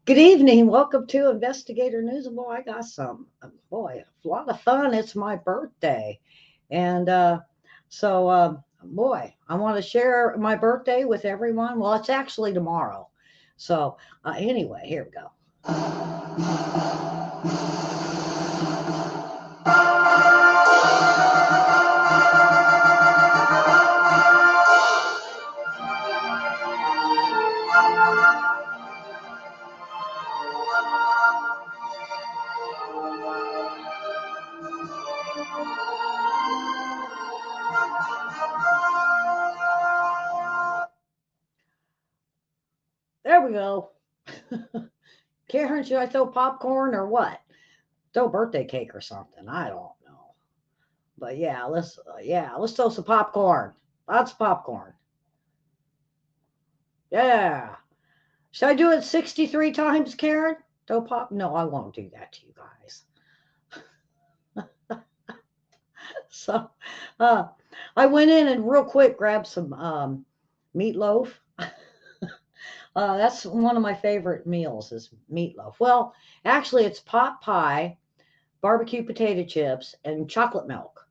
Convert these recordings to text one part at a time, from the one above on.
Good evening. Welcome to Investigator News. Boy, I got some, boy, a lot of fun. It's my birthday. And boy, I want to share my birthday with everyone. Well, it's actually tomorrow. Anyway, here we go. There we go. Karen, should I throw popcorn or what? Throw birthday cake or something. I don't know. But let's throw some popcorn. Lots of popcorn. Yeah. Should I do it 63 times, Karen? Don't pop. No, I won't do that to you guys. So, uh, I went in and real quick grabbed some meatloaf. That's one of my favorite meals is meatloaf. Well, actually, it's pot pie, barbecue potato chips, and chocolate milk.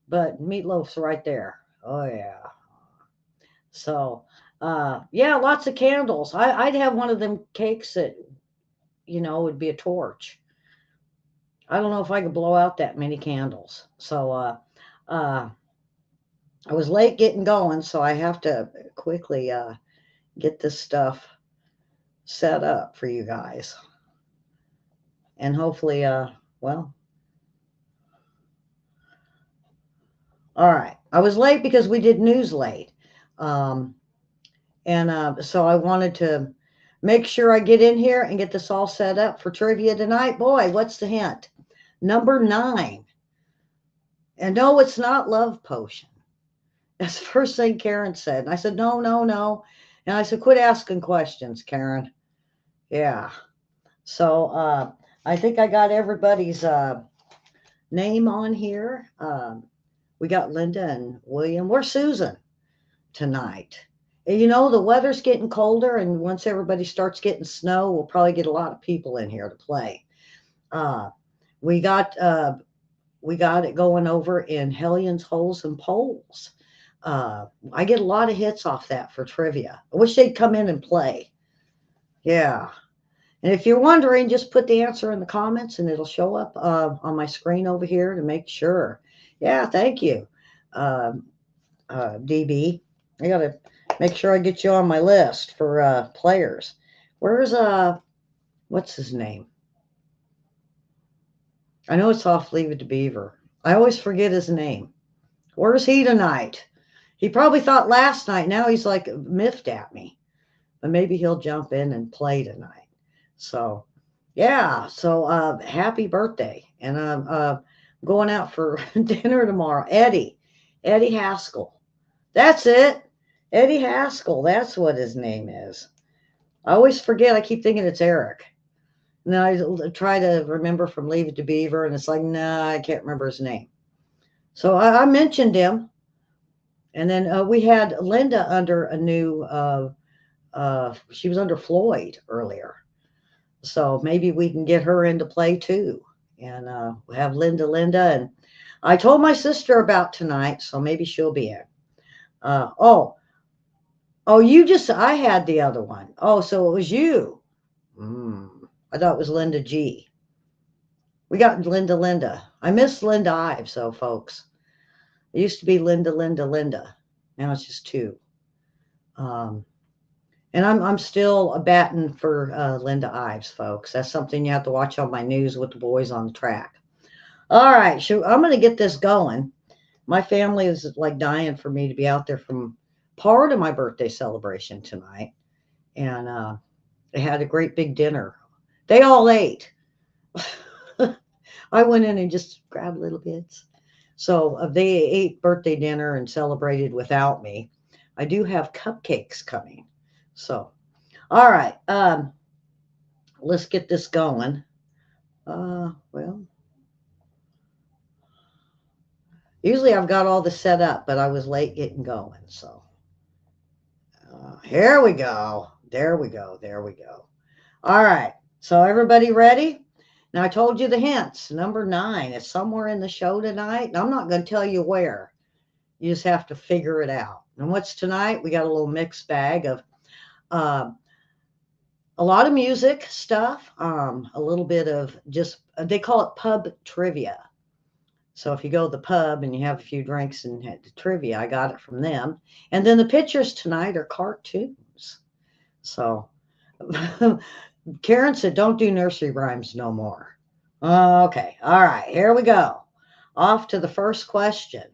But meatloaf's right there. Oh yeah. So, lots of candles. I'd have one of them cakes that would be a torch. I don't know if I could blow out that many candles. Uh, I was late getting going, so I have to quickly get this stuff set up for you guys. And hopefully, well, all right. I was late because we did news late. Um, so I wanted to make sure I get in here and get this all set up for trivia tonight. Boy, what's the hint? Number 9. And no, it's not love potion. That's the first thing Karen said. And I said, no, no, no. And I said, quit asking questions, Karen. Yeah. So I think I got everybody's name on here. We got Linda and William. We're Susan tonight. And the weather's getting colder, and once everybody starts getting snow, we'll probably get a lot of people in here to play. Uh, we got we got it going over in Hellions, Holes, and Poles. I get a lot of hits off that for trivia. I wish they'd come in and play. Yeah. And if you're wondering, just put the answer in the comments and it'll show up on my screen over here to make sure. Yeah, thank you, um, DB. I got to make sure I get you on my list for players. Where's, what's his name? I know it's off Leave It to Beaver. I always forget his name. Where's he tonight? He probably thought last night. Now he's like miffed at me. But maybe he'll jump in and play tonight. So, yeah. So, happy birthday. And I'm going out for dinner tomorrow. Eddie Haskell. That's it. Eddie Haskell. That's what his name is. I always forget. I keep thinking it's Eric. And then I try to remember from Leave It to Beaver, and it's like, nah, I can't remember his name. So I mentioned him. And then we had Linda under a new, she was under Floyd earlier. So maybe we can get her into play too. And we'll have Linda. And I told my sister about tonight, so maybe she'll be in. Uh, oh, I had the other one. Oh, so it was you. Mm, I thought it was Linda G. We got Linda. I miss Linda Ives, so folks. It used to be Linda. Now it's just two. Um, and I'm still a batting for Linda Ives, folks. That's something you have to watch on my news with the boys on the track. All right, so I'm going to get this going. My family is like dying for me to be out there from part of my birthday celebration tonight, and they had a great big dinner. They all ate. I went in and just grabbed little bits. So they ate birthday dinner and celebrated without me. I do have cupcakes coming. So, all right, let's get this going. Well, usually I've got all this set up, but I was late getting going. So, here we go. There we go. All right. So everybody ready? Now I told you the hints. Number 9 is somewhere in the show tonight. And I'm not going to tell you where. You just have to figure it out. And what's tonight? We got a little mixed bag of uh, a lot of music stuff, a little bit of just, they call it pub trivia. So if you go to the pub and you have a few drinks and had the trivia, I got it from them. And then the pictures tonight are cartoons. So Karen said, don't do nursery rhymes no more. Okay. All right. Here we go. Off to the first question.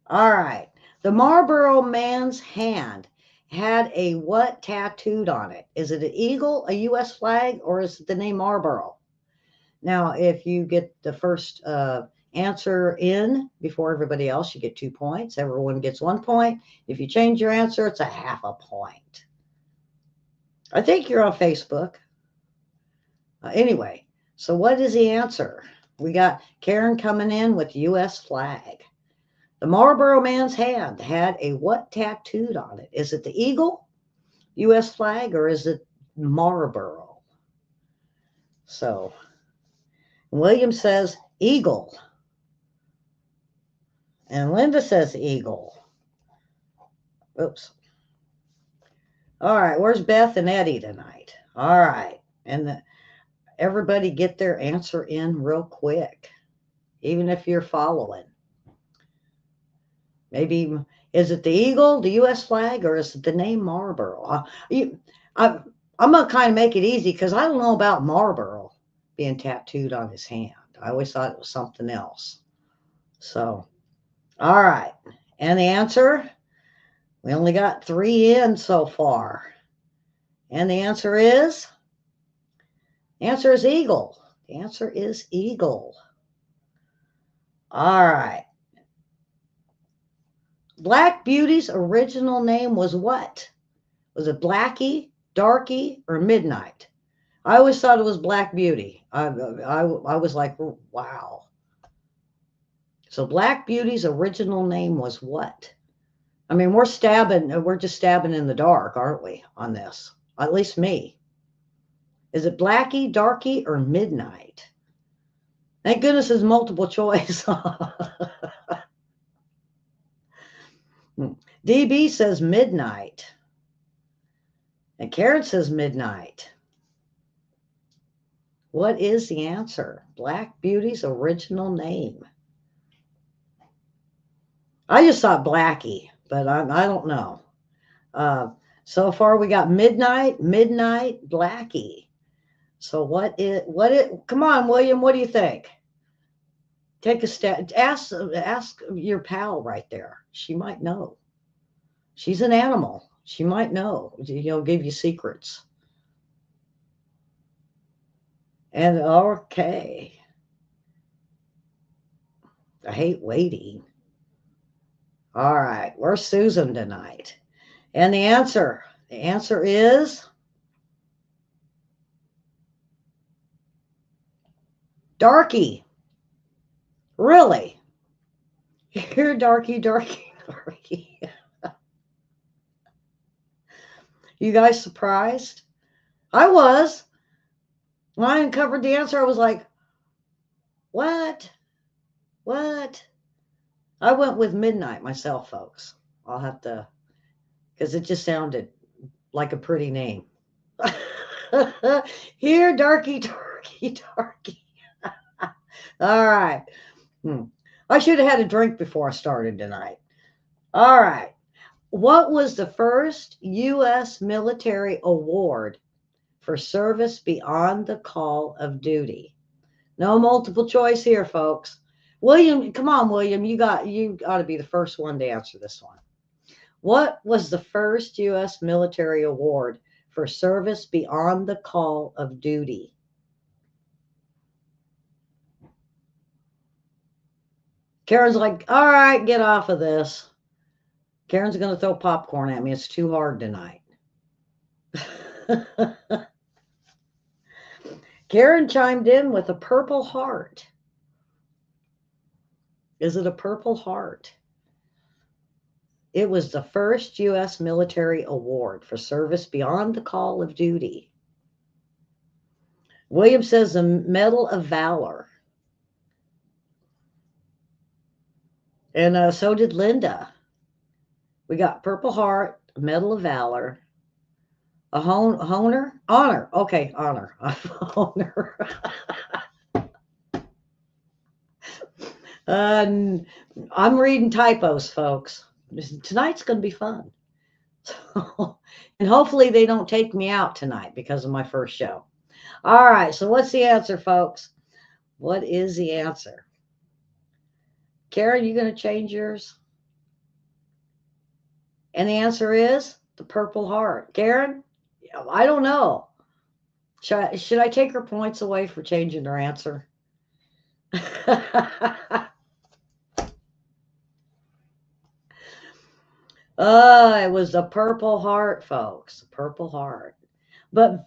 All right. The Marlboro man's hand had a what tattooed on it? Is it an eagle, a U.S. flag, or is it the name Marlboro? Now, if you get the first answer in before everybody else, you get 2 points. Everyone gets 1 point. If you change your answer, it's a half a point. I think you're on Facebook. Anyway, so what is the answer? We got Karen coming in with U.S. flag. The Marlboro man's hand had a what tattooed on it? Is it the eagle, U.S. flag, or is it Marlboro? So William says eagle. And Linda says eagle. Oops. All right, where's Beth and Eddie tonight? All right. And everybody get their answer in real quick, even if you're following. Maybe, is it the eagle, the U.S. flag, or is it the name Marlboro? I'm going to kind of make it easy because I don't know about Marlboro being tattooed on his hand. I always thought it was something else. So, all right. And the answer? We only got 3 in so far. And the answer is? The answer is eagle. The answer is eagle. All right. Black Beauty's original name was what? Was it Blackie, Darky, or Midnight? I always thought it was Black Beauty. I was like, wow. So Black Beauty's original name was what? I mean, we're just stabbing in the dark, aren't we, on this? At least me. Is it Blackie, Darky, or Midnight? Thank goodness it's multiple choice. DB says Midnight. And Karen says Midnight. What is the answer? Black Beauty's original name. I just thought Blackie, but I don't know. So far we got Midnight, Blackie. So come on, William, what do you think? Take a step. Ask your pal right there. She might know. She's an animal. She might know. He'll give you secrets. And okay. I hate waiting. All right. Where's Susan tonight? And the answer is Darky. Really? You're Darky. You guys surprised? I was. When I uncovered the answer, I was like, what? I went with Midnight myself, folks. I'll have to, because it just sounded like a pretty name. Here, Darky. All right. I should have had a drink before I started tonight. All right. What was the first U.S. military award for service beyond the call of duty? No multiple choice here, folks. William, come on, William. You ought to be the first one to answer this one. What was the first U.S. military award for service beyond the call of duty? Karen's like, all right, get off of this. Karen's going to throw popcorn at me. It's too hard tonight. Karen chimed in with a Purple Heart. Is it a Purple Heart? It was the first U.S. military award for service beyond the call of duty. William says the Medal of Valor. And so did Linda. We got Purple Heart, Medal of Valor, a honor. Okay, honor. Honor. I'm reading typos, folks. Tonight's going to be fun. So, and hopefully they don't take me out tonight because of my first show. All right, so what's the answer, folks? What is the answer? Karen, you going to change yours? And the answer is the Purple Heart. Karen, I don't know. Should I take her points away for changing her answer? It was the Purple Heart, folks. Purple Heart. But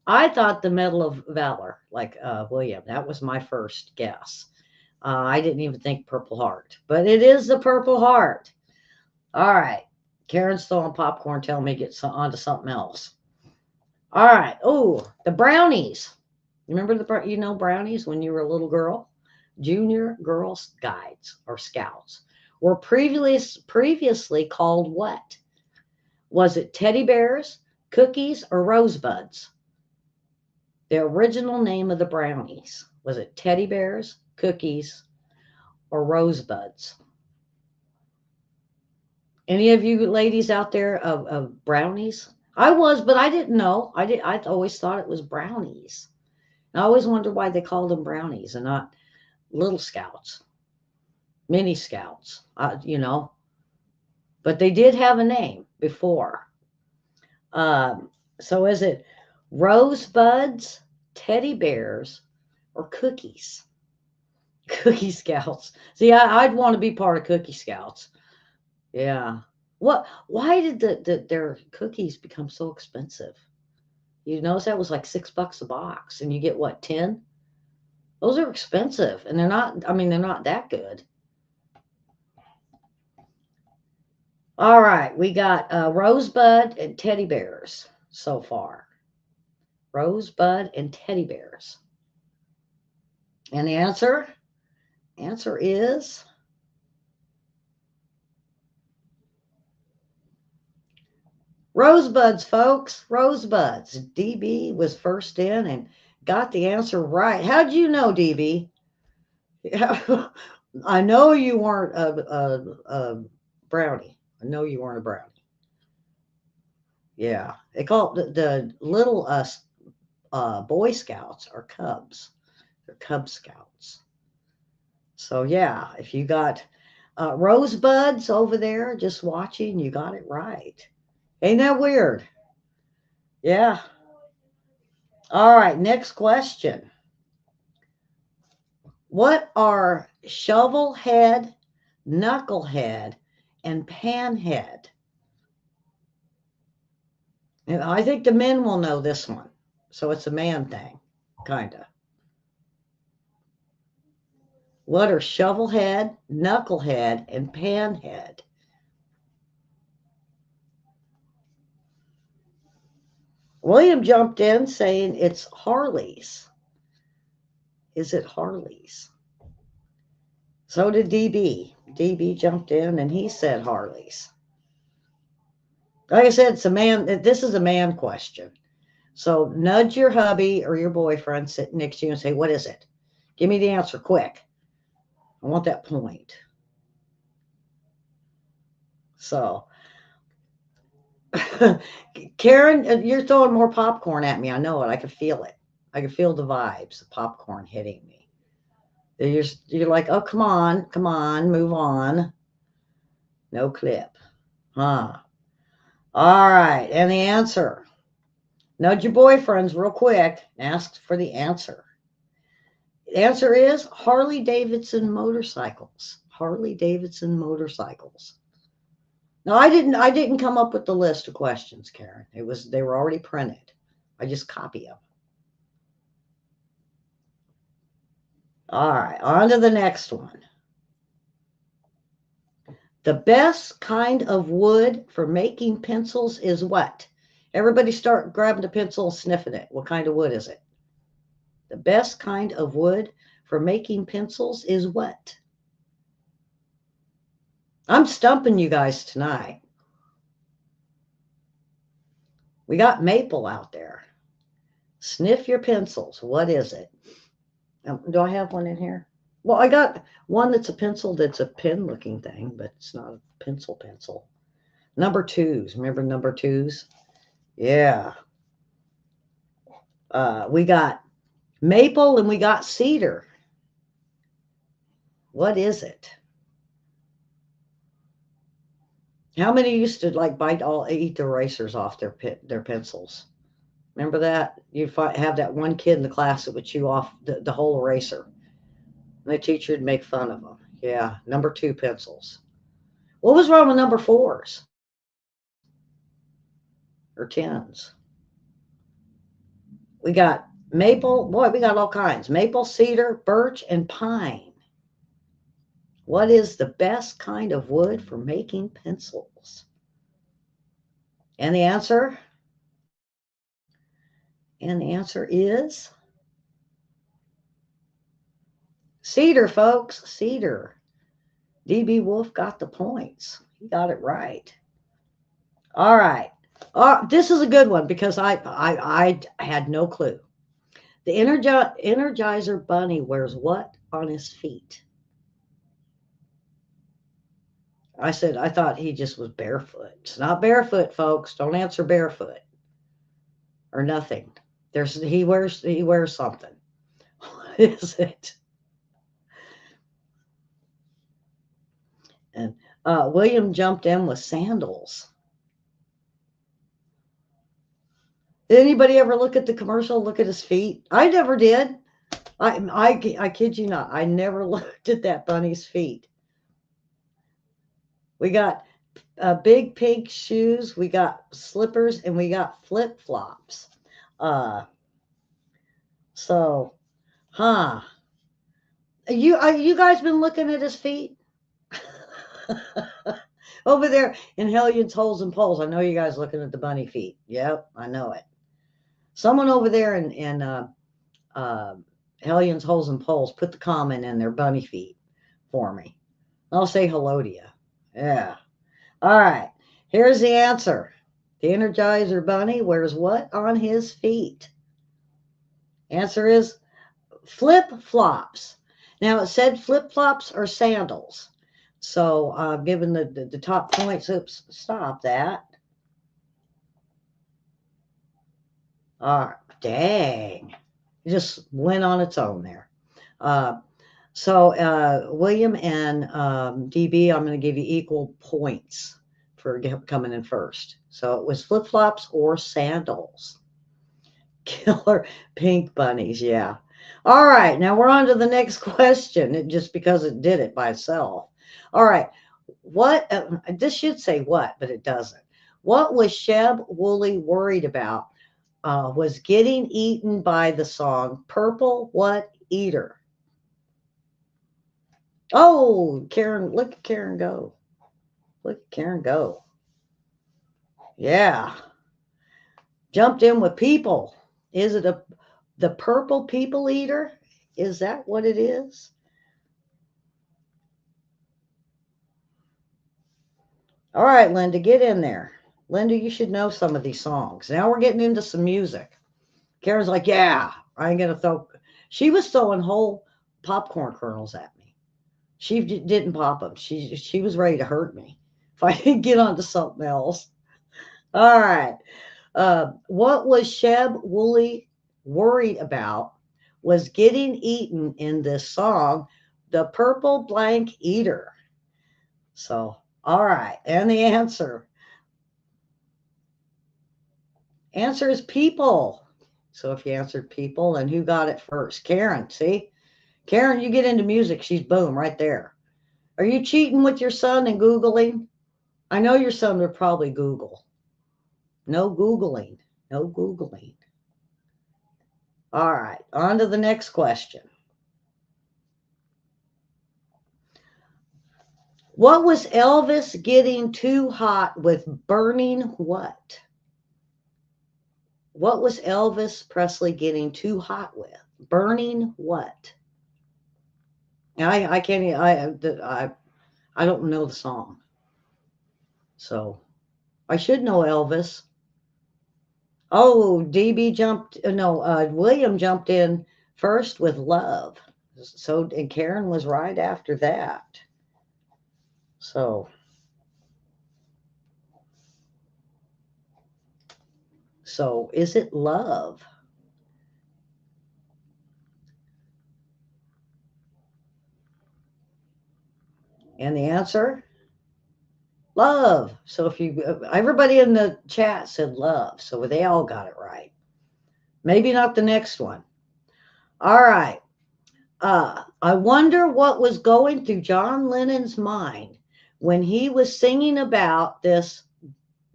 I thought the Medal of Valor, like William. That was my first guess. I didn't even think Purple Heart. But it is the Purple Heart. All right. Karen's throwing popcorn, telling me to get onto something else. All right. Oh, the brownies. Remember brownies when you were a little girl? Junior Girl Guides or Scouts were previously called what? Was it teddy bears, cookies, or rosebuds? The original name of the brownies. Was it teddy bears, cookies, or rosebuds? Any of you ladies out there of brownies? I was, but I didn't know. I always thought it was brownies. I always wondered why they called them brownies and not Little Scouts, Mini Scouts, But they did have a name before. So is it rosebuds, teddy bears, or cookies? Cookie Scouts. See, I'd want to be part of Cookie Scouts. Yeah. Why did their cookies become so expensive? You notice that was like $6 a box, and you get what, 10? Those are expensive, and they're not that good. All right, we got Rosebud and teddy bears so far. Rosebud and teddy bears. And the answer is rosebuds, folks. Rosebuds. DB was first in and got the answer right. How'd you know, DB? I know you weren't a brownie. I know you weren't a brownie. Yeah, they call it the little Boy Scouts are Cubs. They're Cub Scouts. So yeah, if you got rosebuds over there just watching, you got it right. Ain't that weird? Yeah. All right, next question. What are shovelhead, knucklehead, and panhead? And I think the men will know this one. So it's a man thing, kind of. What are shovelhead, knucklehead, and panhead? William jumped in saying it's Harleys. Is it Harleys? So did DB. DB jumped in and he said Harleys. Like I said, this is a man question. So nudge your hubby or your boyfriend sitting next to you and say, what is it? Give me the answer quick. I want that point. So, Karen, you're throwing more popcorn at me. I know it. I can feel it. I can feel the vibes, the popcorn hitting me. You're like, oh, come on, move on. No clip. Huh. All right. And the answer. Nudge your boyfriends real quick and ask for the answer. The answer is Harley Davidson motorcycles. Harley Davidson motorcycles. No, I didn't come up with the list of questions, Karen. They were already printed. I just copy them. All right, on to the next one. The best kind of wood for making pencils is what? Everybody start grabbing the pencil and sniffing it. What kind of wood is it? The best kind of wood for making pencils is what? I'm stumping you guys tonight. We got maple out there. Sniff your pencils. What is it? Do I have one in here? Well, I got one that's a pencil that's a pen looking thing, but it's not a pencil. Number twos. Remember number twos? Yeah. We got maple and we got cedar. What is it? How many used to like eat the erasers off their pencils? Remember that? You'd have that one kid in the class that would chew off the whole eraser. And the teacher would make fun of them. Yeah, number two pencils. What was wrong with number fours or tens? We got maple. Boy, we got all kinds. Maple, cedar, birch, and pine. What is the best kind of wood for making pencils? And the answer? And the answer is cedar, folks. Cedar. DB Wolf got the points. He got it right. All right. This is a good one because I had no clue. The Energizer Bunny wears what on his feet? I thought he just was barefoot. It's not barefoot, folks. Don't answer barefoot or nothing. He wears something. What is it? And William jumped in with sandals. Did anybody ever look at the commercial? Look at his feet? I never did. I kid you not. I never looked at that bunny's feet. We got big pink shoes. We got slippers, and we got flip flops. So, huh? You guys been looking at his feet over there in Hellions, Holes, and Poles? I know you guys looking at the bunny feet. Yep, I know it. Someone over there in Hellions, Holes, and Poles put the comment in their bunny feet for me. I'll say hello to you. Yeah. All right. Here's the answer. The Energizer Bunny wears what on his feet? Answer is flip-flops. Now, it said flip-flops or sandals. So, given the top points, oops, stop that. All right, dang. It just went on its own there. So, William and DB, I'm going to give you equal points for coming in first. So it was flip-flops or sandals. Killer pink bunnies, yeah. All right, now we're on to the next question, just because it did it by itself. All right, what, this should say what, but it doesn't. What was Sheb Woolley worried about? Was getting eaten by the song Purple What Eater. Oh, Karen, look at Karen go. Look at Karen go. Yeah. Jumped in with people. Is it the purple people eater? Is that what it is? All right, Linda, get in there. Linda, you should know some of these songs. Now we're getting into some music. Karen's like, yeah, I ain't going to throw. She was throwing whole popcorn kernels at me. She didn't pop them. She was ready to hurt me if I didn't get onto something else. All right. What was Sheb Woolley worried about was getting eaten in this song, The Purple Blank Eater. So, all right. And the answer is people. So if you answered people, and who got it first? Karen, see? Karen, you get into music, she's boom, right there. Are you cheating with your son and Googling? I know your son would probably Google. No Googling. No Googling. All right, on to the next question. What was Elvis getting too hot with burning what? What was Elvis Presley getting too hot with? Burning what? I can't. I don't know the song, so I should know Elvis. Oh, DB jumped. No, William jumped in first with Love. So and Karen was right after that. So is it Love? And the answer, Love. So if you everybody in the chat said Love, so they all got it right. Maybe not the next one. All right. I wonder what was going through John Lennon's mind when he was singing about this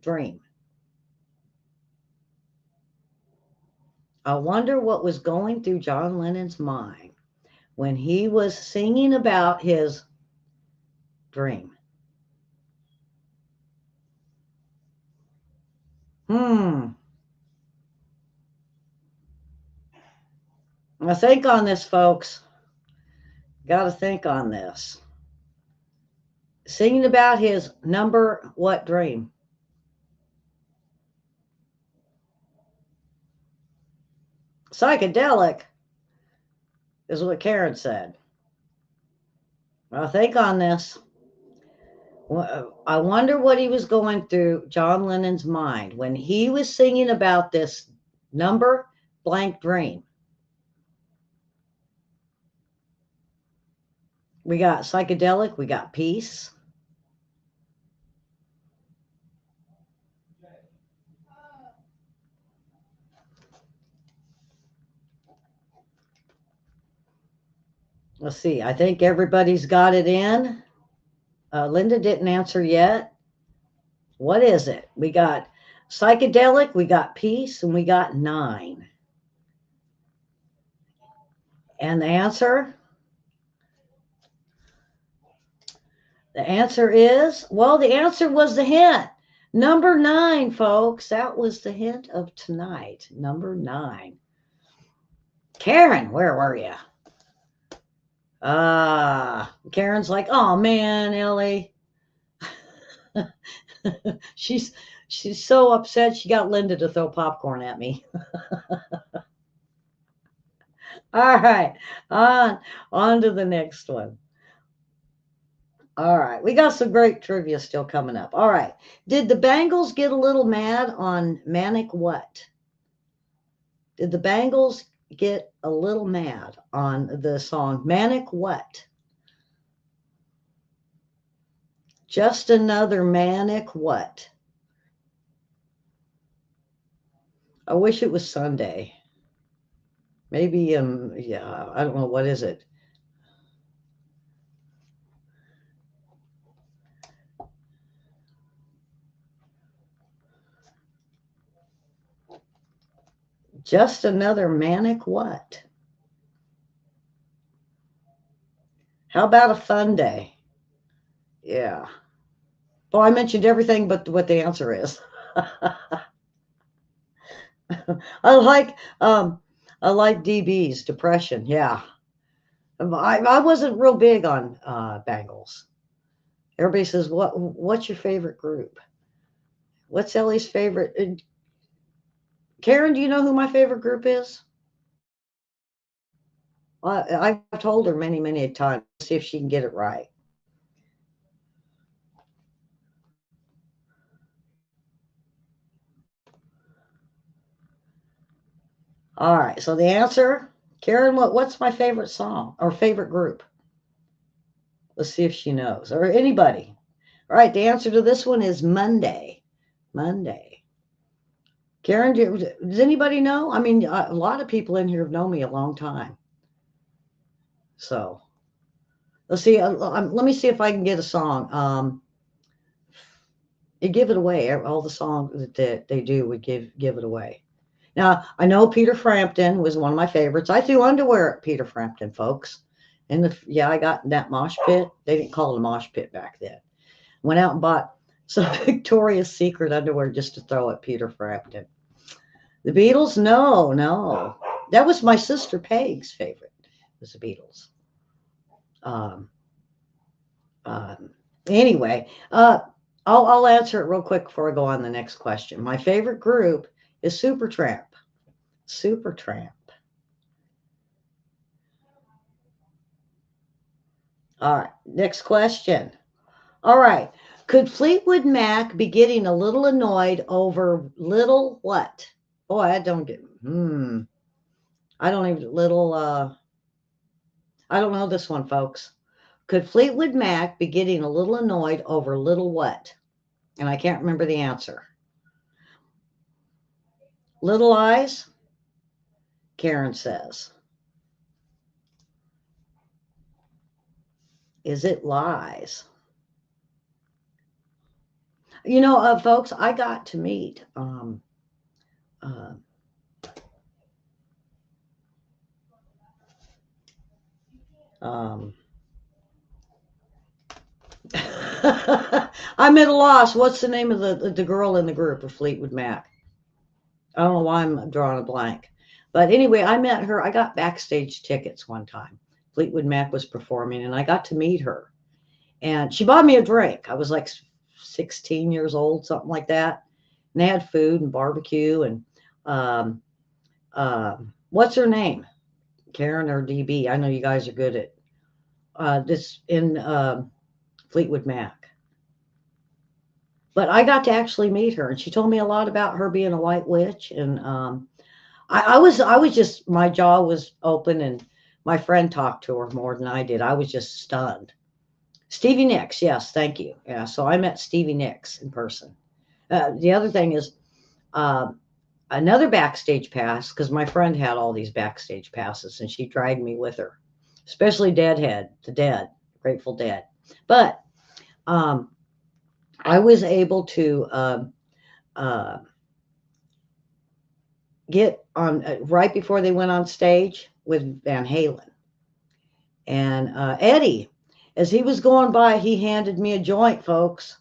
dream. I wonder what was going through John Lennon's mind when he was singing about his dream. Now think on this, folks. Got to think on this. Singing about his number what dream? Psychedelic is what Karen said. Well, think on this. I wonder what he was going through John Lennon's mind when he was singing about this number blank dream. We got psychedelic, we got peace. Let's see. I think everybody's got it in. Linda didn't answer yet. What is it? We got psychedelic, we got peace, and we got 9. And the answer? The answer is, well, the answer was the hint. Number 9, folks. That was the hint of tonight. Number 9. Karen, where were you? Karen's like, oh man, Ellie. she's so upset she got Linda to throw popcorn at me. All right, on to the next one. All right, we got some great trivia still coming up. All right, did the Bangles get a little mad on Manic what? Did the Bangles get a little mad on the song Manic what? Just another manic what? I wish it was Sunday. Maybe yeah, I don't know, what is it? Just another manic what? How about a fun day? Yeah. Well, I mentioned everything but what the answer is. I like DB's depression. Yeah. I wasn't real big on Bangles. Everybody says, what's your favorite group? What's Ellie's favorite? Karen, do you know who my favorite group is? I've told her many, many a time. See if she can get it right. All right. So the answer, Karen, what's my favorite song or favorite group? Let's see if she knows, or anybody. All right. The answer to this one is Monday. Monday. Karen, does anybody know? I mean, a lot of people in here have known me a long time. So let's see. Let me see if I can get a song. Give it away. All the songs that they do would give it away. Now, I know Peter Frampton was one of my favorites. I threw underwear at Peter Frampton, folks. And I got in that mosh pit. They didn't call it a mosh pit back then. Went out and bought some Victoria's Secret underwear just to throw at Peter Frampton. The Beatles? No. That was my sister Peg's favorite, was the Beatles. Um, anyway, I'll answer it real quick before I go on the next question. My favorite group is Supertramp. Supertramp. All right, next question. All right. Could Fleetwood Mac be getting a little annoyed over little what? Oh, I don't get, I don't even, I don't know this one, folks. Could Fleetwood Mac be getting a little annoyed over little what? And I can't remember the answer. Little eyes, Karen says. Is it lies? You know, folks, I got to meet uh, um, I'm at a loss. What's the name of the girl in the group of Fleetwood Mac? I don't know why I'm drawing a blank. But anyway, I met her. I got backstage tickets one time. Fleetwood Mac was performing, and I got to meet her. And she bought me a drink. I was like 16 years old, something like that. And they had food and barbecue. And what's her name? Karen or DB? I know you guys are good at this in Fleetwood Mac. But I got to actually meet her, and she told me a lot about her being a white witch. And I was just, my jaw was open, and my friend talked to her more than I did. I was just stunned. Stevie Nicks, yes, thank you. Yeah, so I met Stevie Nicks in person. The other thing is another backstage pass, because my friend had all these backstage passes, and she dragged me with her, especially Deadhead, the Dead, Grateful Dead. But I was able to get on right before they went on stage with Van Halen. And Eddie, as he was going by, he handed me a joint, folks.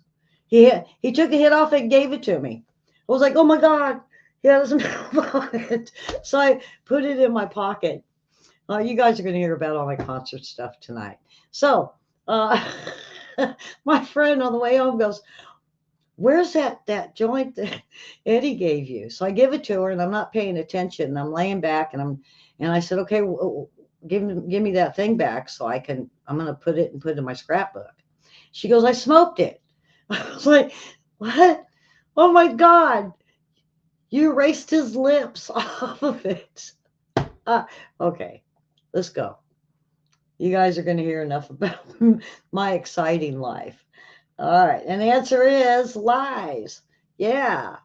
He took a hit off and gave it to me. I was like, oh my God, he has a mouth on it. So I put it in my pocket. You guys are going to hear about all my concert stuff tonight. So my friend on the way home goes, where's that joint that Eddie gave you? So I give it to her, and I'm not paying attention. And I'm laying back, and I said, okay, give me that thing back so I'm going to put it in my scrapbook. She goes, I smoked it. I was like, what? Oh my God. You erased his lips off of it. Okay, let's go. You guys are going to hear enough about my exciting life. All right. And the answer is lies. Yeah.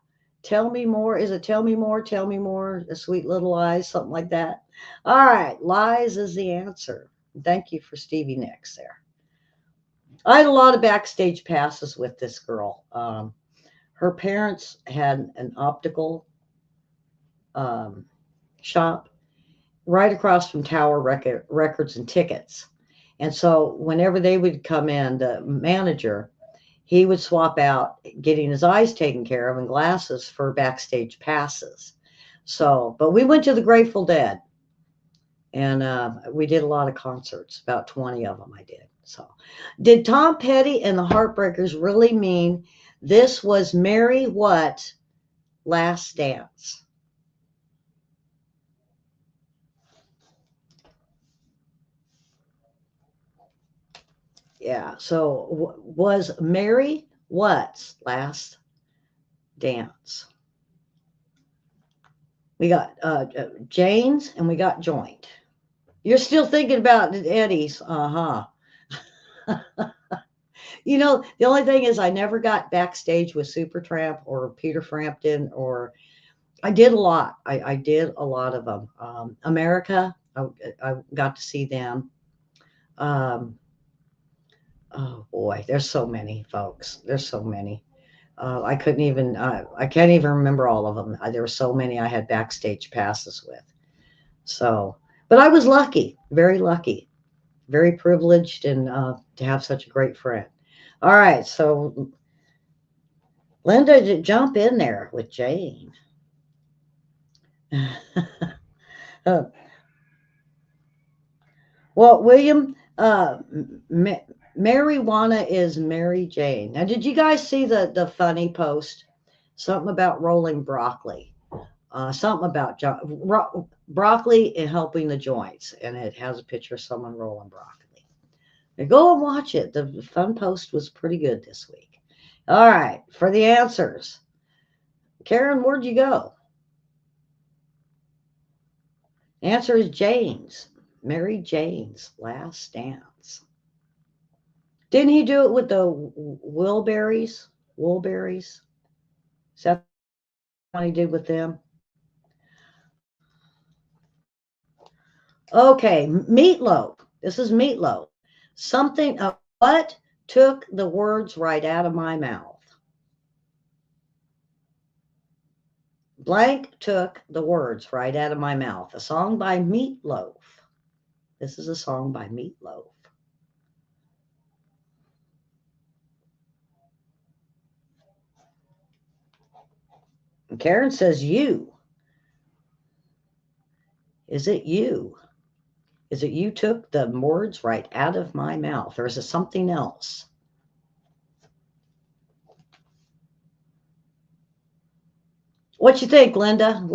Tell me more. Is it tell me more? Tell me more. The sweet little lies, something like that. All right. Lies is the answer. Thank you for Stevie Nicks there. I had a lot of backstage passes with this girl. Her parents had an optical shop right across from Tower Records and Tickets. And so whenever they would come in, the manager, he would swap out getting his eyes taken care of and glasses for backstage passes. So, but we went to the Grateful Dead, and we did a lot of concerts, about 20 of them I did. So, did Tom Petty and the Heartbreakers really mean this was Mary what last dance? Yeah, so was Mary what's last dance? We got Jane's and we got joint. You're still thinking about Eddie's, You know, the only thing is I never got backstage with Supertramp or Peter Frampton, or I did a lot. I did a lot of them. America, I got to see them. Um, oh boy, there's so many, folks. There's so many. I can't even remember all of them. There were so many I had backstage passes with. So, but I was lucky, very lucky, very privileged, and to have such a great friend. All right, so Linda, jump in there with Jane. Well, William, marijuana is Mary Jane. Now, did you guys see the funny post? Something about rolling broccoli. Something about broccoli and helping the joints, and it has a picture of someone rolling broccoli. Now go and watch it. The fun post was pretty good this week. All right, for the answers, Karen, where'd you go? Answer is Jane's. Mary Jane's Last Dance. Didn't he do it with the Wilburys? Wilburys? Is that what he did with them? Okay, meatloaf. This is meatloaf. Something, what took the words right out of my mouth? Blank took the words right out of my mouth. A song by Meatloaf. This is a song by Meatloaf. And Karen says, you. Is it you? Is it you took the words right out of my mouth? Or is it something else? What you think, Linda?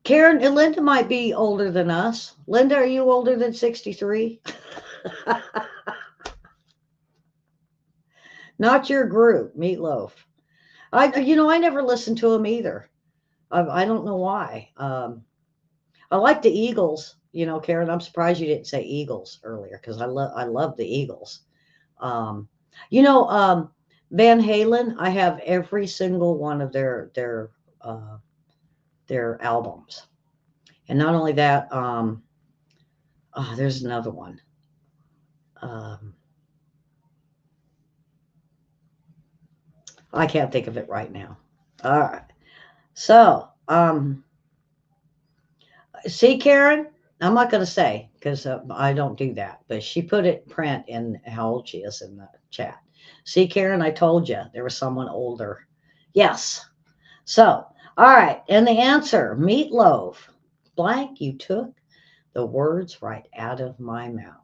Karen and Linda might be older than us. Linda, are you older than 63? Not your group, Meatloaf. I never listened to him either. I don't know why. I like the Eagles. Karen, I'm surprised you didn't say Eagles earlier because I love the Eagles. Um, Van Halen. I have every single one of their albums, and not only that. There's another one. Um, I can't think of it right now. All right. So, see, Karen, I'm not going to say because I don't do that, but she put it in print in how old she is in the chat. See, Karen, I told you there was someone older. Yes. So, all right. And the answer, meatloaf. Blank, you took the words right out of my mouth.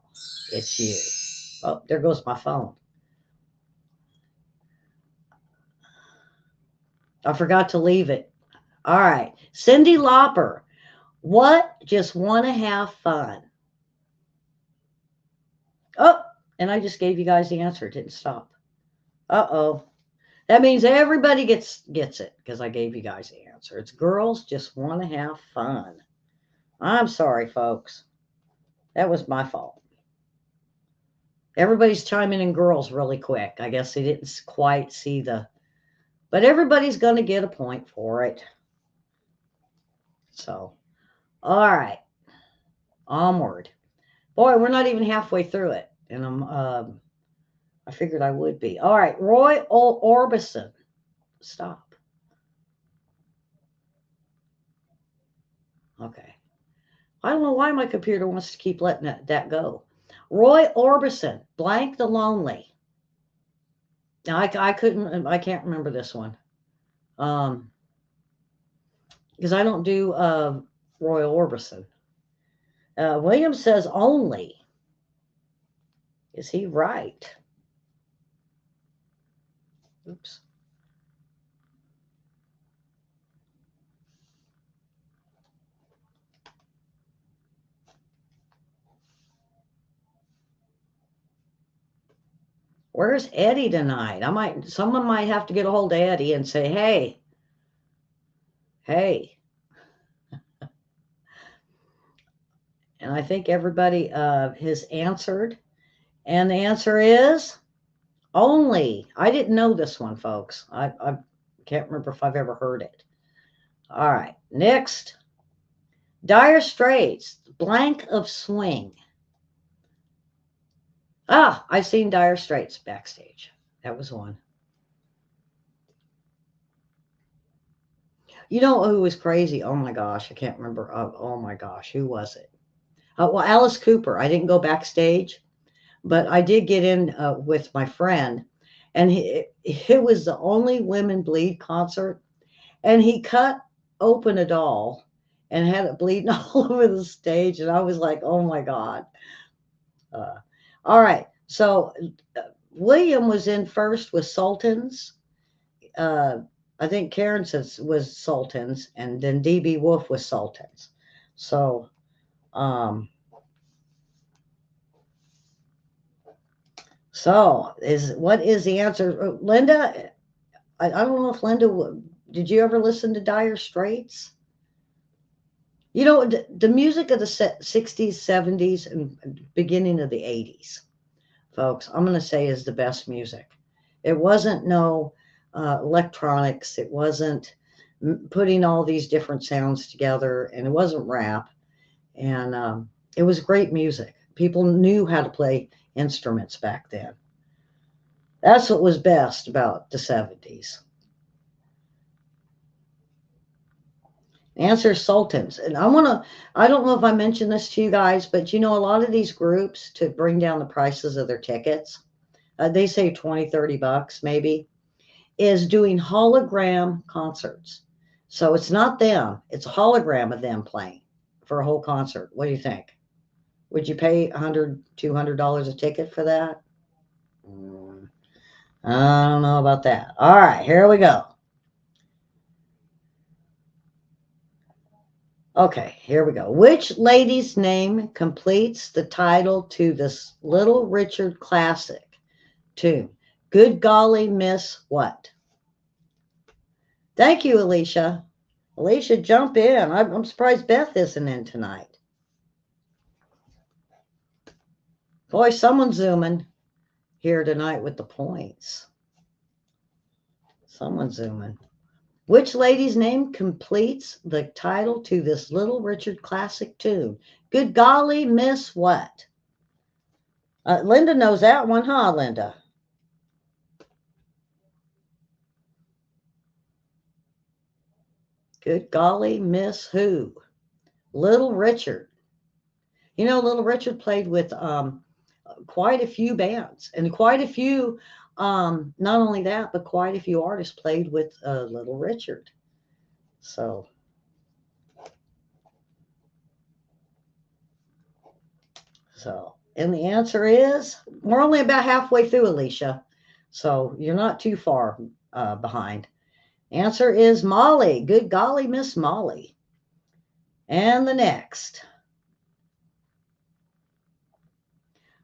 It's you. Oh, there goes my phone. I forgot to leave it. All right. Cyndi Lauper. What just want to have fun? Oh, and I just gave you guys the answer. It didn't stop. Uh-oh. That means everybody gets it because I gave you guys the answer. It's girls just want to have fun. I'm sorry, folks. That was my fault. Everybody's chiming in girls really quick. I guess they didn't quite see but everybody's going to get a point for it. So, all right. Onward. Boy, we're not even halfway through it. And I figured I would be. All right. Roy Orbison. Stop. Okay. I don't know why my computer wants to keep letting that go. Roy Orbison, Blank the Lonely. Now I can't remember this one. Because I don't do Roy Orbison. William says only. Is he right? Oops. Where's Eddie tonight? Someone might have to get a hold of Eddie and say, hey. And I think everybody has answered. And the answer is only. I didn't know this one, folks. I can't remember if I've ever heard it. All right. Next. Dire Straits, Blank of Swing. I've seen Dire Straits backstage. That was one. You know who was crazy? Oh my gosh, I can't remember. Oh my gosh, who was it? Well, Alice Cooper. I didn't go backstage, but I did get in with my friend, and it was the only Women Bleed concert, and he cut open a doll, and had it bleeding all over the stage. And I was like, oh my God. Uh, all right. So William was in first with Sultans. Uh, I think Karen says was Sultans, and then DB Wolf was Sultans. So, um, what is the answer, Linda? I don't know if Linda, did you ever listen to Dire Straits? You know, the music of the 60s, 70s, and beginning of the 80s, folks, I'm going to say is the best music. It wasn't no electronics. It wasn't putting all these different sounds together, and it wasn't rap. And it was great music. People knew how to play instruments back then. That's what was best about the 70s. Answer Sultans. And I don't know if I mentioned this to you guys, but you know, a lot of these groups to bring down the prices of their tickets, they say 20, 30 bucks maybe, is doing hologram concerts. So it's not them, it's a hologram of them playing for a whole concert. What do you think? Would you pay $100, $200 a ticket for that? Mm, I don't know about that. All right, here we go. Okay, here we go. Which lady's name completes the title to this Little Richard classic tune? Good golly, Miss what? Thank you, Alicia. Alicia, jump in. I'm surprised Beth isn't in tonight. Boy, someone's zooming here tonight with the points. Someone's zooming. Which lady's name completes the title to this Little Richard classic tune? Good golly, Miss what? Linda knows that one, huh, Linda? Good golly, Miss who? Little Richard. You know, Little Richard played with quite a few bands and quite a few, not only that, but quite a few artists played with Little Richard. So, and the answer is we're only about halfway through, Alicia. So you're not too far behind. Answer is Molly. Good golly, Miss Molly. And the next.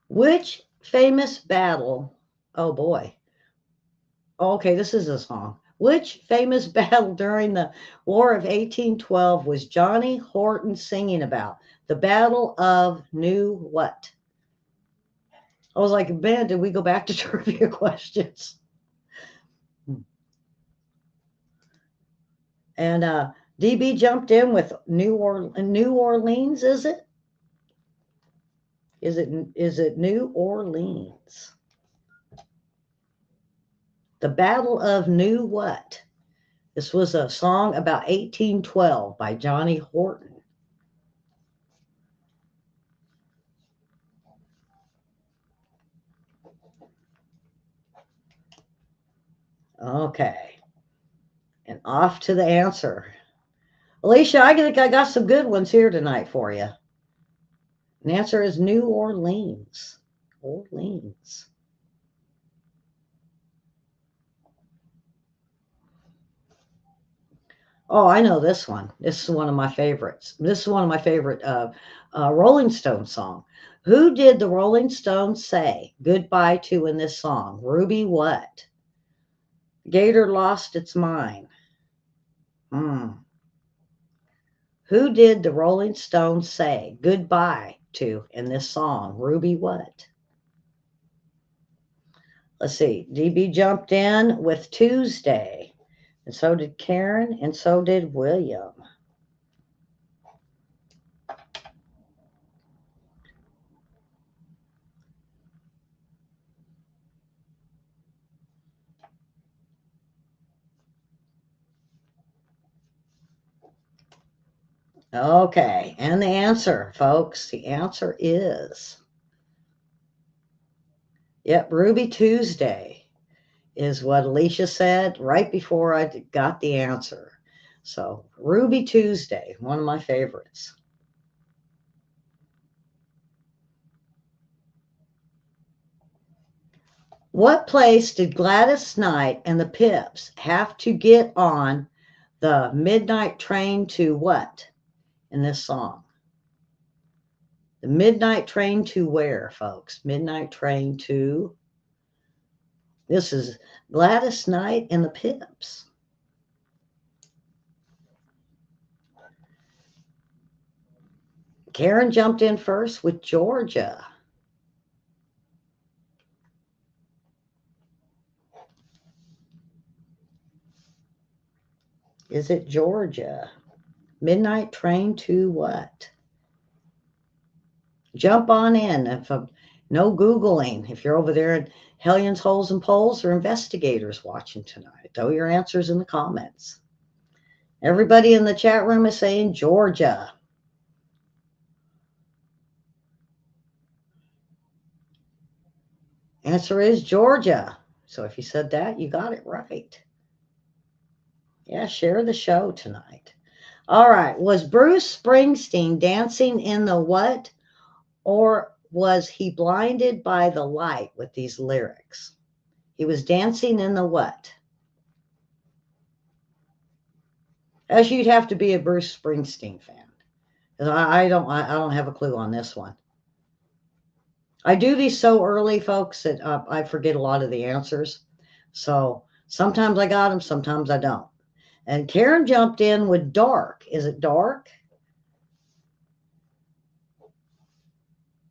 Which famous battle? Oh boy. Okay, this is a song. Which famous battle during the War of 1812 was Johnny Horton singing about? The Battle of New what? I was like, man, did we go back to trivia questions? And DB jumped in with New Orleans, is it? Is it New Orleans? The Battle of New what? This was a song about 1812 by Johnny Horton. Okay. And off to the answer. Alicia, I think I got some good ones here tonight for you. The answer is New Orleans. Orleans. Oh, I know this one. This is one of my favorites. This is one of my favorite Rolling Stones song. Who did the Rolling Stones say goodbye to in this song? Ruby what? Gator lost its mind. Hmm. Who did the Rolling Stones say goodbye to in this song? Ruby what? Let's see. DB jumped in with Tuesday. And so did Karen, and so did William. Okay, and the answer, folks, the answer is, yep, Ruby Tuesday is what Alicia said right before I got the answer. So Ruby Tuesday, one of my favorites. What place did Gladys Knight and the Pips have to get on the midnight train to what in this song? The midnight train to where, folks? Midnight train to. This is Gladys Knight and the Pips. Karen jumped in first with Georgia. Is it Georgia? Midnight train to what? Jump on in. No Googling. If you're over there at Hellions, Holes, and Poles, or investigators watching tonight, throw your answers in the comments. Everybody in the chat room is saying Georgia. Answer is Georgia. So if you said that, you got it right. Yeah, share the show tonight. All right. Was Bruce Springsteen dancing in the what? Or was he blinded by the light with these lyrics? He was dancing in the what? As you'd have to be a Bruce Springsteen fan. I don't have a clue on this one. I do these so early, folks, that I forget a lot of the answers. So sometimes I got them, sometimes I don't. And Karen jumped in with dark. Is it dark?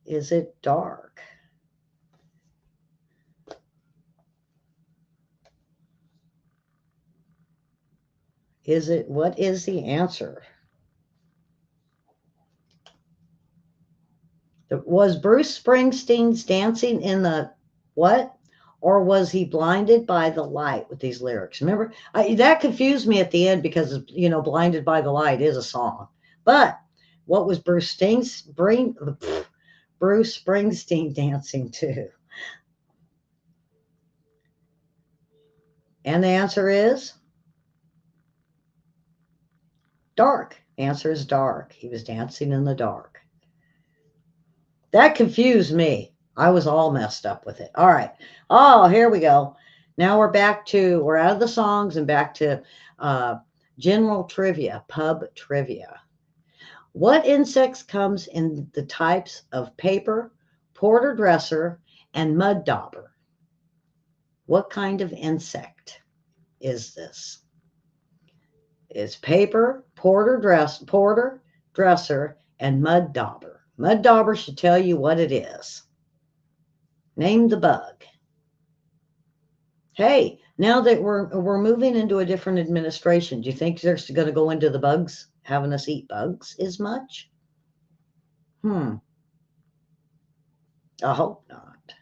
Is it dark? Is it, what is the answer? Was Bruce Springsteen's dancing in the what? Or was he blinded by the light with these lyrics? Remember, that confused me at the end because, you know, Blinded by the Light is a song. But what was Bruce Springsteen dancing to? And the answer is dark. The answer is dark. He was dancing in the dark. That confused me. I was all messed up with it. All right. Oh, here we go. Now we're out of the songs and back to general trivia, pub trivia. What insects comes in the types of paper, porter dresser, and mud dauber? What kind of insect is this? It's paper, porter dresser, and mud dauber. Mud dauber should tell you what it is. Name the bug. Hey, now that we're moving into a different administration, do you think they're going to go into the bugs, having us eat bugs as much? I hope not.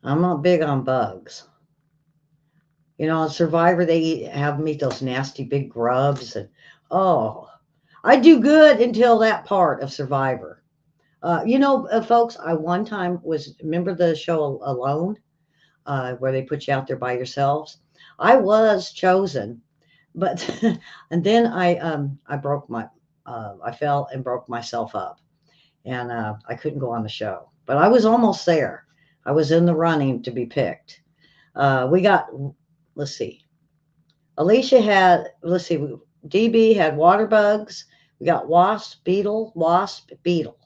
I'm not big on bugs. You know, on Survivor, they have them eat those nasty big grubs. And, oh, I do good until that part of Survivor. You know, folks, I one time remember the show Alone, where they put you out there by yourselves? I was chosen, but, and then I broke I fell and broke myself up, and I couldn't go on the show. But I was almost there. I was in the running to be picked. We got, let's see. Alicia had, let's see, DB had water bugs. We got wasp, beetle.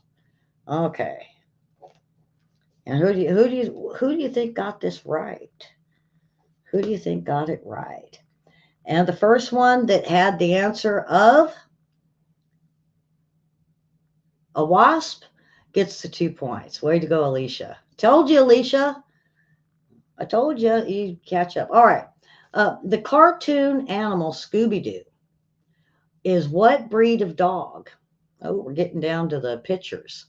Okay. And who do you think got this right? Who do you think got it right? And the first one that had the answer of a wasp gets the 2 points. Way to go, Alicia. Told you, Alicia. I told you, you catch up. All right. The cartoon animal Scooby-Doo is what breed of dog? Oh, we're getting down to the pictures.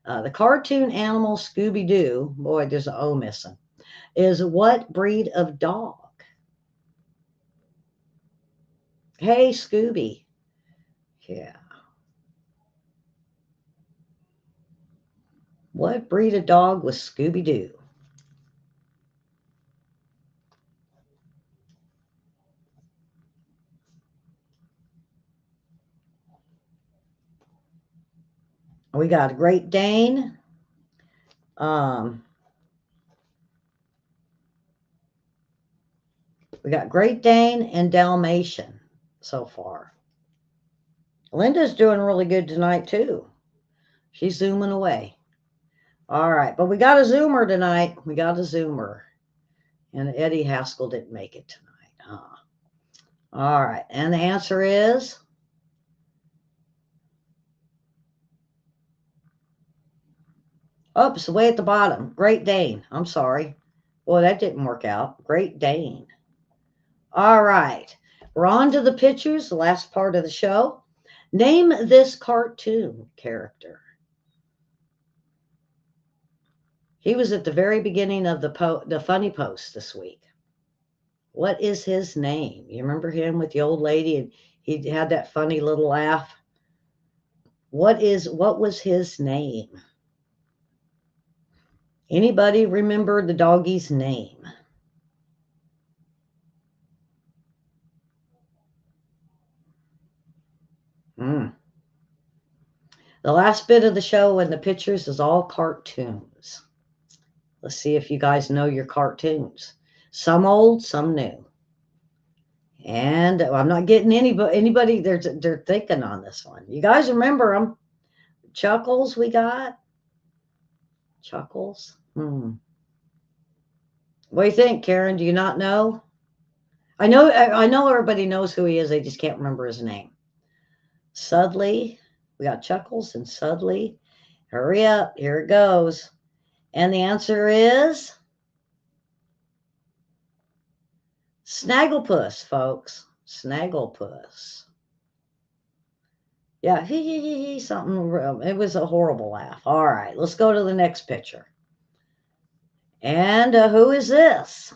The cartoon animal Scooby-Doo, boy, there's an O missing, is what breed of dog? Hey, Scooby. Yeah. What breed of dog was Scooby-Doo? We got a Great Dane. We got Great Dane and Dalmatian so far. Linda's doing really good tonight, too. She's zooming away. All right, but we got a Zoomer tonight. We got a Zoomer. And Eddie Haskell didn't make it tonight. All right, and the answer is... Oops, way at the bottom. Great Dane. I'm sorry. Boy, that didn't work out. Great Dane. All right. We're on to the pictures, the last part of the show. Name this cartoon character. He was at the very beginning of the funny post this week. What is his name? You remember him with the old lady and he had that funny little laugh? What was his name? Anybody remember the doggie's name? The last bit of the show and the pictures is all cartoons. Let's see if you guys know your cartoons. Some old, some new. And I'm not getting anybody they're thinking on this one. You guys remember them? Chuckles we got? Chuckles? What do you think, Karen? Do you not know? I know everybody knows who he is. They just can't remember his name. Sudley. We got Chuckles and Sudley. Hurry up. Here it goes. And the answer is Snagglepuss, folks. Snagglepuss. Yeah, something. It was a horrible laugh. All right, let's go to the next picture. And who is this?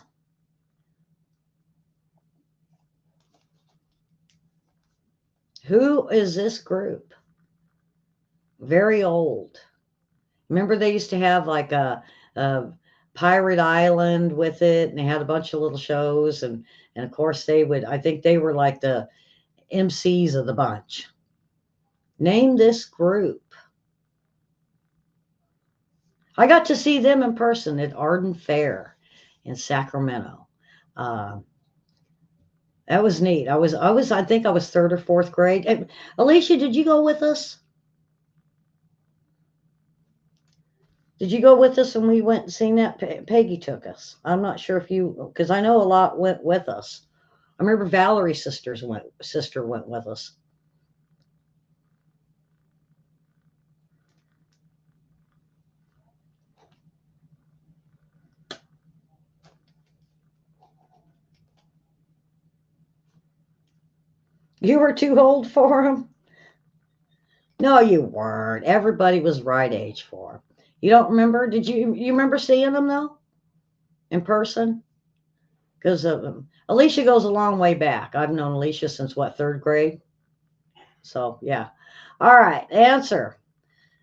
Who is this group? Very old. Remember they used to have like a Pirate Island with it, and they had a bunch of little shows, and of course I think they were like the MCs of the bunch. Name this group. I got to see them in person at Arden Fair in Sacramento. That was neat. I think I was third or fourth grade. Alicia, did you go with us? Did you go with us when we went and seen that? Peggy took us. I'm not sure if because I know a lot went with us. I remember Valerie's sister went with us. You were too old for them? No, you weren't. Everybody was right age for them. You don't remember? You remember seeing them though? In person? Because Alicia goes a long way back. I've known Alicia since what, third grade? So yeah. All right, answer.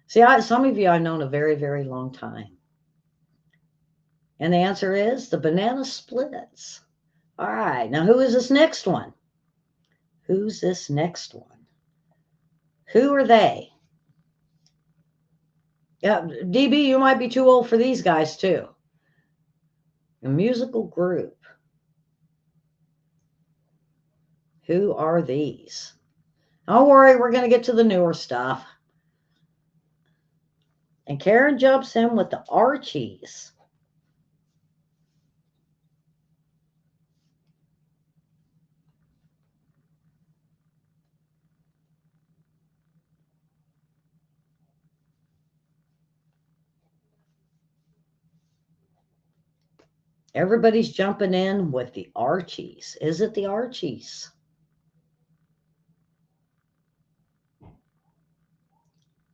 See, some of you I've known a very, very long time. And the answer is the Banana Splits. All right, now who is this next one? Who's this next one? Who are they? Yeah, DB, you might be too old for these guys too. A musical group. Who are these? Don't worry, we're going to get to the newer stuff. And Karen jumps in with the Archies. Everybody's jumping in with the Archies. Is it the Archies?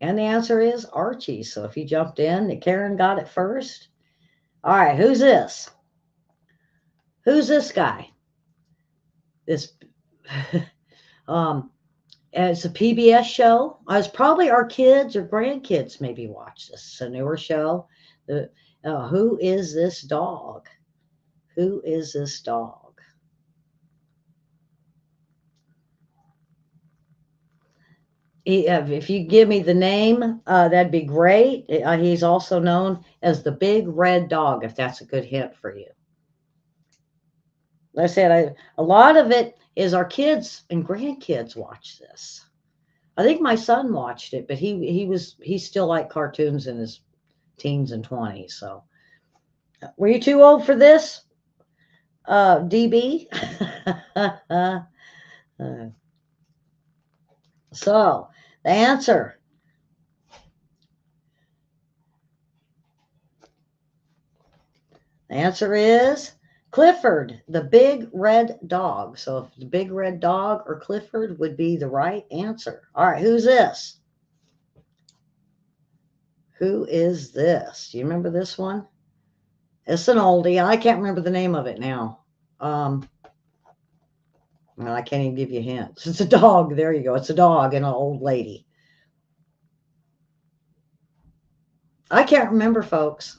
And the answer is Archie. So if you jumped in, Karen got it first. All right, who's this? Who's this guy? This it's a PBS show. It's probably our kids or grandkids maybe watch this. It's a newer show. Who is this dog? Who is this dog? If you give me the name, that'd be great. He's also known as the Big Red Dog, if that's a good hint for you. Like I said, a lot of it is our kids and grandkids watch this. I think my son watched it, but he still liked cartoons in his teens and 20s. So, were you too old for this, DB? Uh, so, the answer. The answer is Clifford, the Big Red Dog. So if the Big Red Dog or Clifford would be the right answer. All right, who's this? Who is this? Do you remember this one? It's an oldie. I can't remember the name of it now. Well, I can't even give you hints. It's a dog. There you go. It's a dog and an old lady. I can't remember, folks.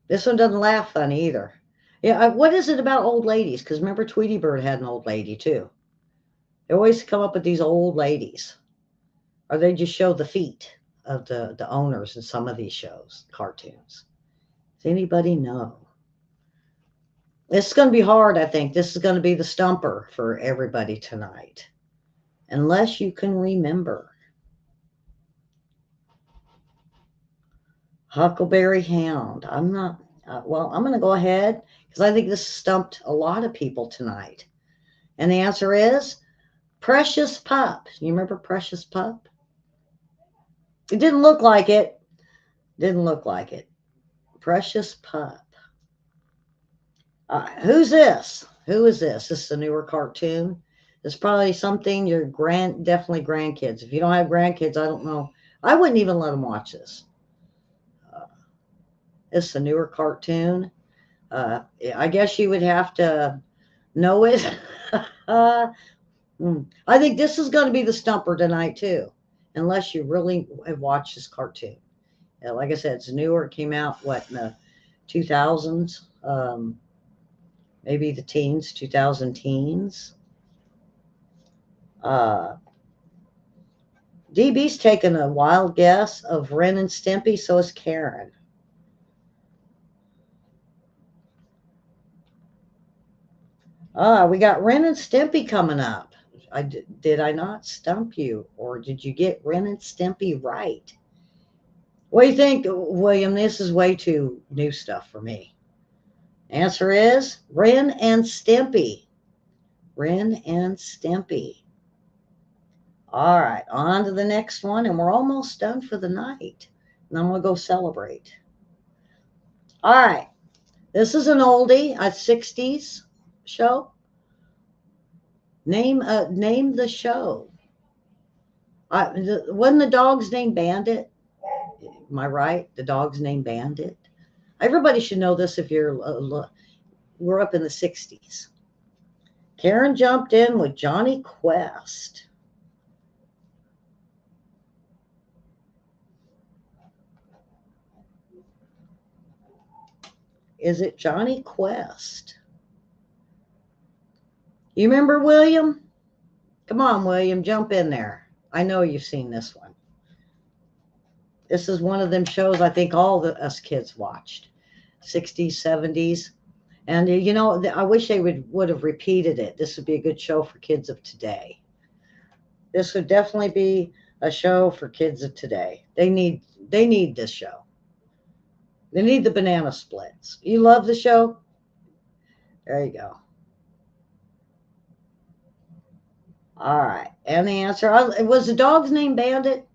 This one doesn't laugh funny either. Yeah, what is it about old ladies? Because remember, Tweety Bird had an old lady too. They always come up with these old ladies, or they just show the feet of the owners in some of these shows, cartoons. Does anybody know? It's going to be hard, I think. This is going to be the stumper for everybody tonight, unless you can remember. Huckleberry Hound. I'm not, well, I'm going to go ahead because I think this stumped a lot of people tonight. And the answer is Precious Pup. You remember Precious Pup? It didn't look like it. Didn't look like it. Precious Pup. Who's this? Who is this? This is a newer cartoon. It's probably something your definitely grandkids. If you don't have grandkids, I don't know. I wouldn't even let them watch this. It's a newer cartoon. I guess you would have to know it. I think this is going to be the stumper tonight too, unless you really have watched this cartoon. Like I said, it's newer. It came out in the 2000s, maybe the teens, 2000 teens. DB's taking a wild guess of Ren and Stimpy, so is Karen. We got Ren and Stimpy coming up. Did I not stump you, or did you get Ren and Stimpy right? What do you think, William? This is way too new stuff for me. Answer is Ren and Stimpy. Ren and Stimpy. All right, on to the next one, and we're almost done for the night. And I'm going to go celebrate. All right, this is an oldie, a 60s show. Name the show. Wasn't the dog's name Bandit? Am I right? The dog's name Bandit. Everybody should know this if we're up in the 60s. Karen jumped in with Johnny Quest. Is it Johnny Quest? You remember William? Come on, William, jump in there. I know you've seen this one. This is one of them shows I think all us kids watched, 60s, 70s. And I wish they would have repeated it. This would be a good show for kids of today. This would definitely be a show for kids of today. They need this show. They need the banana splits. You love the show? There you go. All right. And the answer was the dog's name Bandit?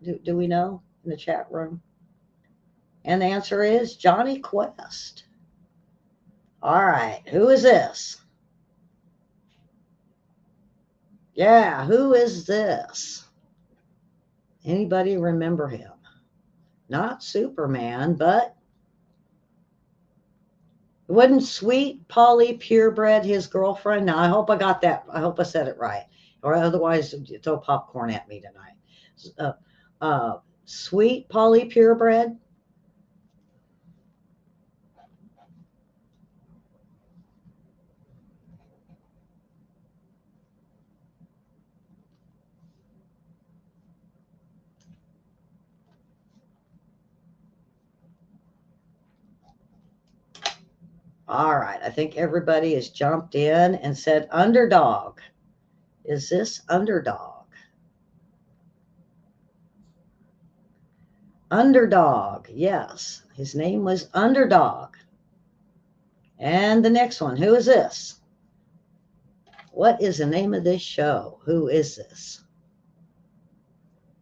Do we know in the chat room? And the answer is Johnny Quest. All right. Who is this? Yeah, who is this? Anybody remember him? Not Superman, but wasn't Sweet Polly Purebred his girlfriend? Now, I hope I got that. I hope I said it right. Or otherwise, throw popcorn at me tonight. Sweet Polly Purebred. All right. I think everybody has jumped in and said underdog. Is this underdog? Underdog. Yes. His name was Underdog. And the next one. Who is this? What is the name of this show? Who is this?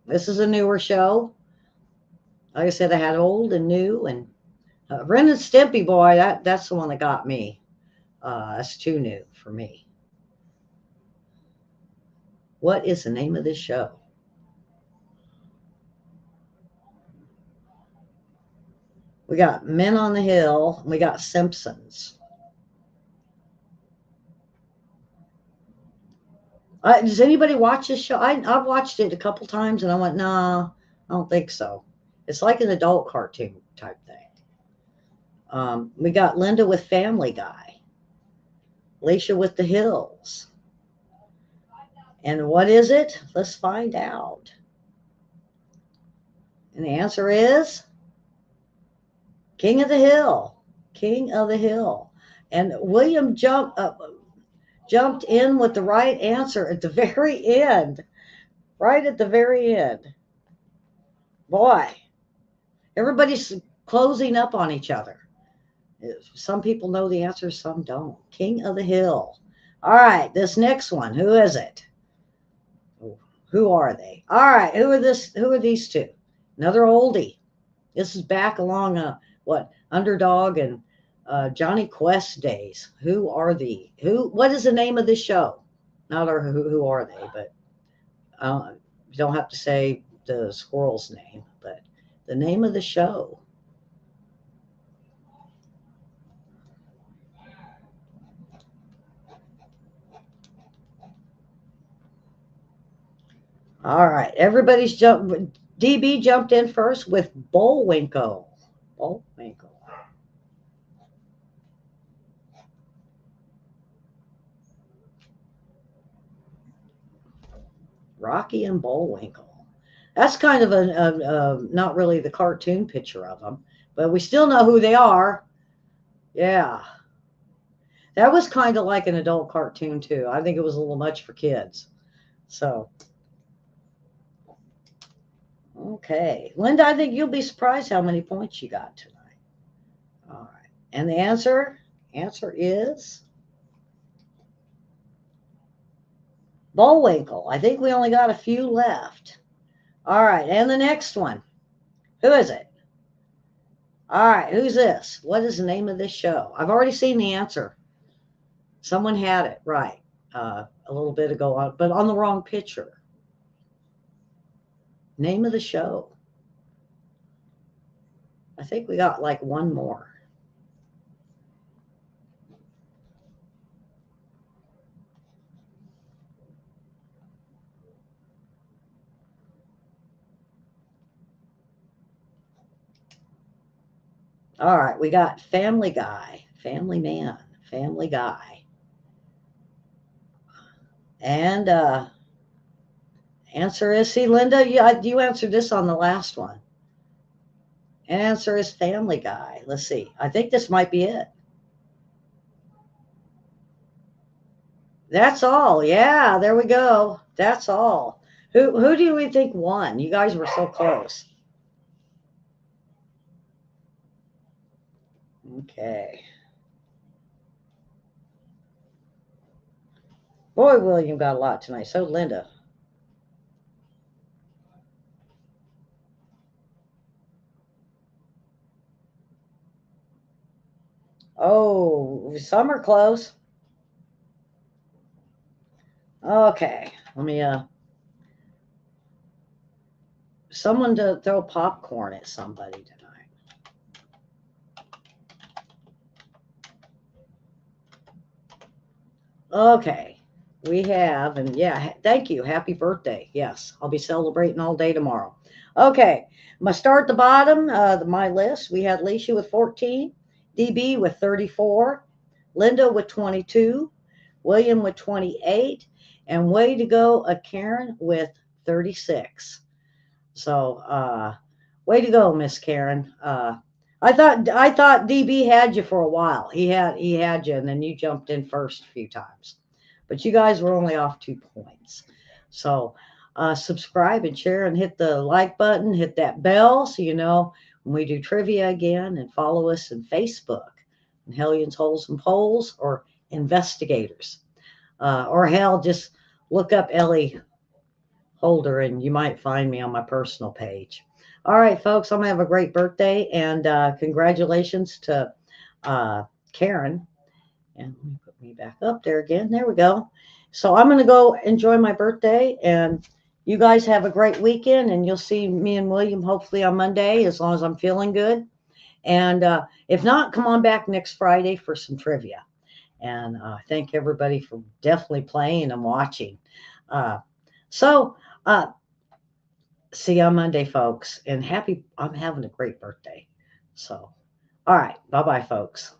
This is a newer show. Like I said, I had old and new, and Ren and Stimpy, boy, that's the one that got me. That's too new for me. What is the name of this show? We got Men on the Hill, and we got Simpsons. Does anybody watch this show? I've watched it a couple times, and I went, nah, I don't think so. It's like an adult cartoon type thing. We got Linda with Family Guy, Alicia with The Hills. And what is it? Let's find out. And the answer is King of the Hill. King of the Hill. And William jumped in with the right answer at the very end. Right at the very end. Boy, everybody's closing up on each other. Some people know the answer, some don't. King of the Hill. All right, this next one. Who is it? Who are they? All right, who are these two? Another oldie. This is back along Underdog and Johnny Quest days. Who are the what is the name of this show? Not who are they, but you don't have to say the squirrel's name, but the name of the show. All right, everybody's DB jumped in first with Bullwinkle. Bullwinkle. Rocky and Bullwinkle. That's kind of a not really the cartoon picture of them, but we still know who they are. Yeah. That was kind of like an adult cartoon too. I think it was a little much for kids. So, okay. Linda, I think you'll be surprised how many points you got tonight. All right. And the answer is Bullwinkle. I think we only got a few left. All right. And the next one. Who is it? All right. Who's this? What is the name of this show? I've already seen the answer. Someone had it right a little bit ago, but on the wrong picture. Name of the show. I think we got like one more. All right, we got Family Guy, Family Man, Family Guy. And answer is, see, Linda, you answered this on the last one. And answer is Family Guy. Let's see. I think this might be it. That's all. Yeah, there we go. That's all. Who do we think won? You guys were so close. Okay. Boy, William got a lot tonight. So Linda. Oh, some are close. Okay. Let me someone to throw popcorn at somebody tonight. Okay. We have, and yeah, thank you. Happy birthday. Yes, I'll be celebrating all day tomorrow. Okay. I'm going to start at the bottom my list. We had Alicia with 14, DB with 34, Linda with 22, William with 28, and way to go, Karen with 36. So, way to go, Miss Karen. I thought DB had you for a while. He had you, and then you jumped in first a few times. But you guys were only off 2 points. So subscribe and share and hit the like button, hit that bell so you know when we do trivia again, and follow us on Facebook, and Hellions, Holes, and Poles, or Investigators. Or hell, just look up Ellie Holder and you might find me on my personal page. All right, folks, I'm going to have a great birthday, and congratulations to Karen. And let me put me back up there again. There we go. So I'm going to go enjoy my birthday, and you guys have a great weekend, and you'll see me and William hopefully on Monday as long as I'm feeling good. And if not, come on back next Friday for some trivia. And thank everybody for definitely playing and watching. Uh, so, see you on Monday, folks. And I'm having a great birthday. So, all right. Bye bye, folks.